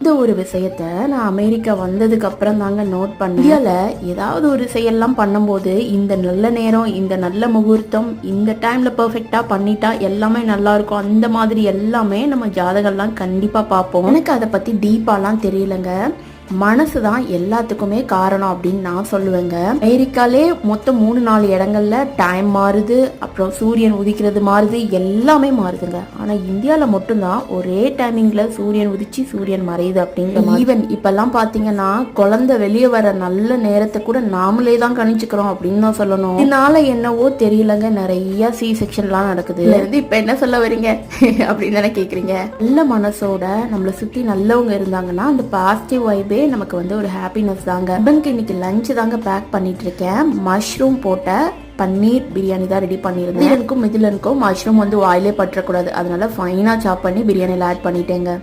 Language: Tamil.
இந்த ஒரு விஷயத்த நான் அமெரிக்கா வந்ததுக்கு அப்புறம் தாங்க நோட் பண்ணேன். இந்தியால ஏதாவது ஒரு செயல்லாம் பண்ணும்போது இந்த நல்ல நேரம், இந்த நல்ல முகூர்த்தம், இந்த டைம்ல பெர்ஃபெக்ட்டா பண்ணிட்டா எல்லாமே நல்லா இருக்கும். அந்த மாதிரி எல்லாமே நம்ம ஜாதகம்லாம் கண்டிப்பா பார்ப்போம். எனக்கு அதை பத்தி டீப்பாலாம் தெரியலங்க. மனசு தான் எல்லாத்துக்குமே காரணம் அப்படின்னு நான் சொல்லுவேங்க. அமெரிக்காலே மொத்தம் 3-4 இடங்கள்ல டைம் மாறுது, அப்புறம் சூரியன் உதிக்கிறது மாறுது, எல்லாமே மாறுதுங்க. ஆனா இந்தியால மட்டும்தான் ஒரே டைமிங்ல சூரியன் உதிச்சு சூரியன் மறையுது அப்படிங்கிற மாதிரி. ஈவன் இப்பெல்லாம் பாத்தீங்கன்னா குழந்தை வெளியே வர நல்ல நேரத்தை கூட நாமளே தான் கணிச்சுக்கிறோம் அப்படின்னு தான் சொல்லணும். இதனால என்னவோ தெரியலங்க, நிறைய சி செக்ஷன்லாம் நடக்குது. இப்ப என்ன சொல்ல வரீங்க அப்படின்னு தானே கேக்குறீங்க. நல்ல மனசோட நம்மளை சுத்தி நல்லவங்க இருந்தாங்கன்னா அந்த பாசிட்டிவ் வைபே நமக்கு வந்து ஒரு ஹாப்பினஸ் தாங்க. இன்னைக்கு லஞ்ச் தாங்க பேக் பண்ணிட்டு இருக்கேன். மஷ்ரூம் போட்ட பன்னீர் பிரியாணி தான் ரெடி பண்ணியிருந்தேன். மிதிலனுக்கும் மஷ்ரூம் வந்து வாயிலே பற்றக்கூடாது, அதனால ஃபைனா சாப் பண்ணி பிரியாணியில் ஆட் பண்ணிட்டேங்க.